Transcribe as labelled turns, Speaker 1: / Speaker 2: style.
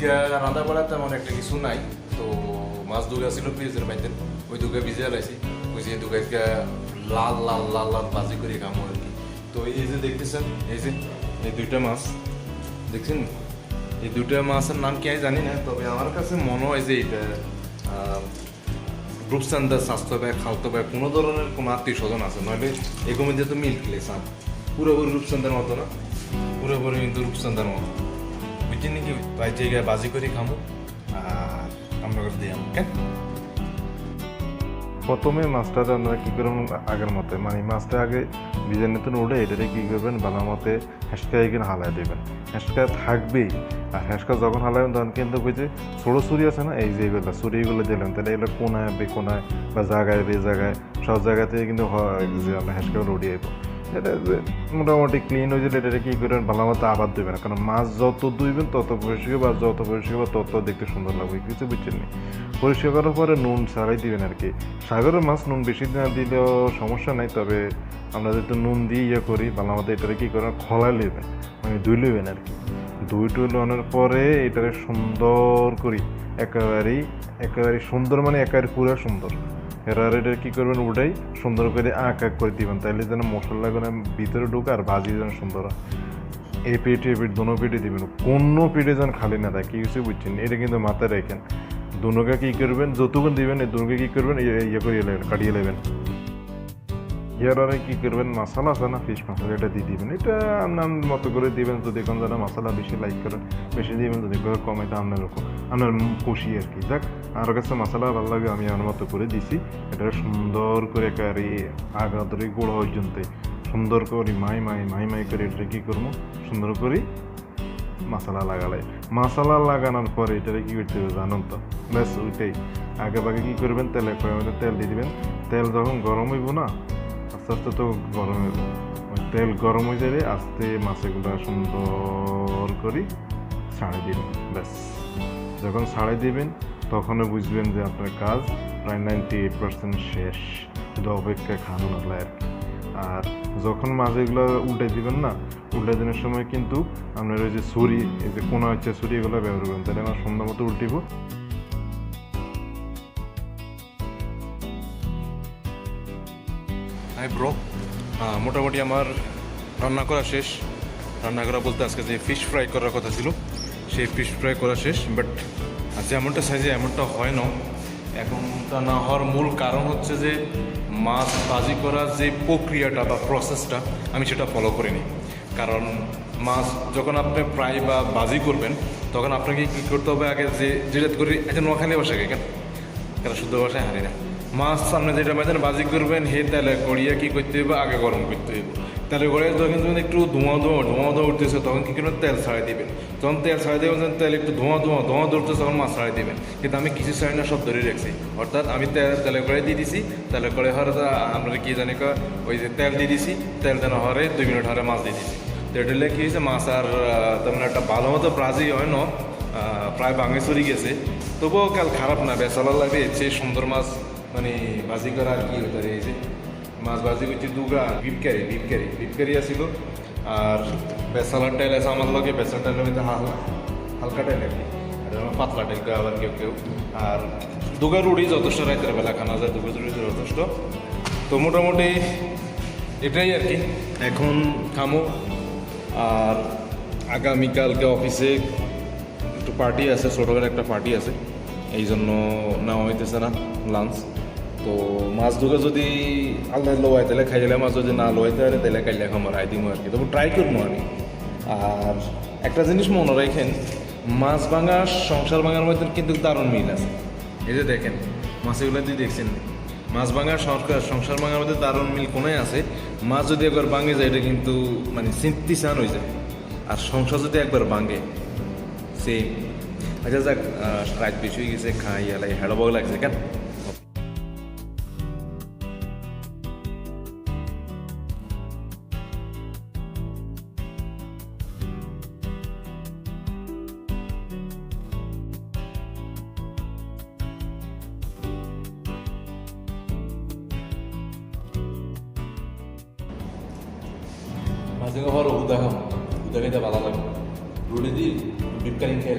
Speaker 1: আজকে রান্না বাড়া তেমন একটা কিছু নাই, তো মাছ দুগা ছিল ফ্রিজের মধ্যে, ওই দুগা ভিজে রাখছি, ওই যে দুগা আজকে লাল লাল লাল লাল ভাজি করে খামো আর কি। তো এই যে দেখতেছেন, এই যে এই দুইটা মাছ দেখছেন, এই দুইটা মাছের নাম কি আমি জানি না, তবে আমার কাছে মনে হয় যে এটা রূপচান্দার স্বাস্থ্য ব্যয় খালতো ব্যয় কোনো ধরনের কোনো আত্মীয় স্বজন আছে, নইলে এগুলো মধ্যে তো মিল্ক লেসাম পুরোপুরি রূপচান্দার মতো না, পুরোপুরি কিন্তু রূপচান্দার মতো বুঝছেন নাকি। তাই জায়গায় বাজি করে খামো আর আমরা করে দিই আমাকে।
Speaker 2: প্রথমে মাছটা আপনারা কী করবেন আগের মতে, মানে মাছটা আগে বীজের নতুন উঠে এটাতে কী করবেন ভালো মতে হ্যাঁসকায় কিনে হালাই দেবেন, হ্যাঁসকা থাকবেই। আর হ্যাঁসকা যখন হালাবেন তখন কিন্তু ওই যে ছোটো ছুরি আছে না, এই যে এগুলো ছুরিগুলো দিলেন, তাহলে এগুলো কোনায় বেকোনায় বা জায়গায় বে জায়গায় সব জায়গাতে কিন্তু যে আমরা হ্যাঁসকাগুলো উঠিয়ে যাবো। এটা মোটামুটি ক্লিন হয়ে গেলে এটা কী করবেন ভালো মতো আবার দেবেন, কারণ মাছ যত ধুইবেন তত পরিষ্কার বা যত পরিষ্কার তত দেখতে সুন্দর লাগবে, কিছু বুঝছেন না। পরিষ্কার করার পরে নুন ছাড়াই দিবেন আর কি। সাগরের মাছ নুন বেশি না দিলেও সমস্যা নাই, তবে আমরা যেহেতু নুন দিয়ে ইয়ে করি ভালো মতো এটাকে কী করেন খোলাই নেবেন, মানে ধুই নেবেন আর কি। ধুই আনার পরে এটাকে সুন্দর করি একেবারেই সুন্দর, মানে একেবারে পুরো সুন্দর। এবার এটা কী করবেন ওটাই সুন্দর করে আঁক করে দিবেন, তাইলে যেন মশলাগুলো ভিতরে ঢুকে আর ভাজি যেন সুন্দর হয়। এই পেটে দোনো পেটে দিবেন, কোনো পেটে যেন খালি না থাকে, কিছু বুঝছেন, এটা কিন্তু মাথায় রাখেন। দুনোকে কী করবেন যতক্ষণ দিবেন এই দুনোকে কী করবেন ইয়ে করে কাটিয়ে নেবেন। এবারে কী করবেন মশলা আছে না, ফিশ মশলা, এটা দিয়ে দিবেন, এটা আপনার মতো করে দিবেন। যদি এখন যারা মশলা বেশি লাইক করেন বেশি দিবেন, যদি কম এটা আপনার খুশি আর কি। যাক, আমার কাছে মশলা ভালো লাগে, আমি আমার মতো করে দিছি। এটা সুন্দর করে একেবারে আগা ধরে গুঁড়ো পর্যন্ত সুন্দর করে মাই করে এটা কী করবো সুন্দর করে মশলা মশলা লাগানোর পরে এটাকে কী করতে হবে জানুন তো, ব্যাস ওইটাই। আগে কী করবেন তেল দিয়ে দিবেন। তেল যখন গরম হইব না, আস্তে আস্তে তো গরম হইব, তেল গরম হয়ে যাবে, আস্তে মাছগুলো সুন্দর করে ছাড়ে দিবেন। ব্যাস যখন ছাড়ে দিবেন তখনও বুঝবেন যে আপনার কাজ প্রায় 98% শেষ, শুধু অপেক্ষা খানো না আর কি। আর যখন মাছগুলো উল্টে দিবেন না, উল্টে দিনের সময় কিন্তু আপনার ওই যে ছুরি, এই যে কোনা হচ্ছে ছুরি, এগুলো ব্যবহার করবেন, তাহলে আমার সুন্দর মতো উল্টিব।
Speaker 1: হাই ব্রো, মোটামুটি আমার রান্না করা শেষ। রান্না করা বলতে আজকে যে ফিশ ফ্রাই করার কথা ছিল সেই ফিশ ফ্রাই করা শেষ, বাট যেমনটা সাইজে এমনটা হয় না। এখনটা না হওয়ার মূল কারণ হচ্ছে যে মাছ ভাজি করার যে প্রক্রিয়াটা বা প্রসেসটা আমি সেটা ফলো করিনি। কারণ মাছ যখন আপনি ফ্রাই বা ভাজি করবেন তখন আপনাকে কী করতে হবে, আগে যেটা করি একটা নোয়াখালী ভাষাকে কেন শুদ্ধ ভাষায় হারি না, মাছ সামনে যেটা মাঝে ভাজি করবেন হে তেলে করিয়া কী করতে হবে, আগে গরম করতে হবে। তেলে করে যখন একটু ধোঁয়া উঠতেছে তখন কী করবেন তেল ছাড়াই দিবেন। যখন তেল ছাড়াই দেবেন, তেল একটু ধোঁয়া উঠতেছে তখন মাছ ছাড়াই দিবেন। কিন্তু আমি কিছু ছাড়ি না, সব ধরে রাখছি। অর্থাৎ আমি তেলে করে দিয়ে দিছি, তেলে করে হওয়ার আপনারা কি জানি ওই যে তেল দিয়ে দিছি, তেল দেওয়া হরে 2 মিনিট হরে মাছ দিয়ে দিছি। তো এটা কী হয়েছে, মাছ আর তেমন একটা ভালো মতো ভাজি হয় না, প্রায় ভাঙে চুরি গেছে। তবুও কাল খারাপ না, বেসালার লাগে এর সুন্দর মাছ মানে ভাজি করা আর কি হতে এই যে মাছ ভাজি করছি দুগা বিপ ক্যারি আসিল। আর বেসালার টাইল আছে আমার লগে, বেসার টাইলের মধ্যে হালকা টাইল আর কি, পাতলা টাইল আবার কেউ। আর দুগা রুটি যথেষ্ট, রাতের বেলা খানা যায় দুগা রুটি যথেষ্ট। তো মোটামুটি এটাই আর কি, এখন খামো। আর আগামীকালকে অফিসে একটু পার্টি আছে, ছোটোখাটো একটা পার্টি আছে, এই জন্য নেওয়া হইতেছে না লাঞ্চ। তো মাছ ধুকে যদি আল্লাহ লোয়াই তাহলে খাই গেলে, মাছ যদি না লোয়াইতে পারে তাহলে খাইলে আমার আই দিমো আর কি, তবু ট্রাই করবো আমি। আর একটা জিনিস মনে রাখেন, মাছ ভাঙা সংসার ভাঙার মধ্যে কিন্তু দারুণ মিল আছে। এই যে দেখেন মাছগুলো দিয়ে দেখছেন, মাছ ভাঙার সংসার ভাঙার মধ্যে দারুণ মিল কোনায় আছে। মাছ যদি একবার ভাঙে যায় এটা কিন্তু মানে চিন্তি চান হয়ে যায়, আর সংসার যদি একবার ভাঙে সেম। আচ্ছা যাক, রাত বেশি হয়ে গেছে, খাই এলাই হেড়ো বগ লাগছে কেন। মাঝে আবার উদা খাবো, উদা খাইতে ভালো লাগে, রুটি দিই বিপ কারিং খেয়ে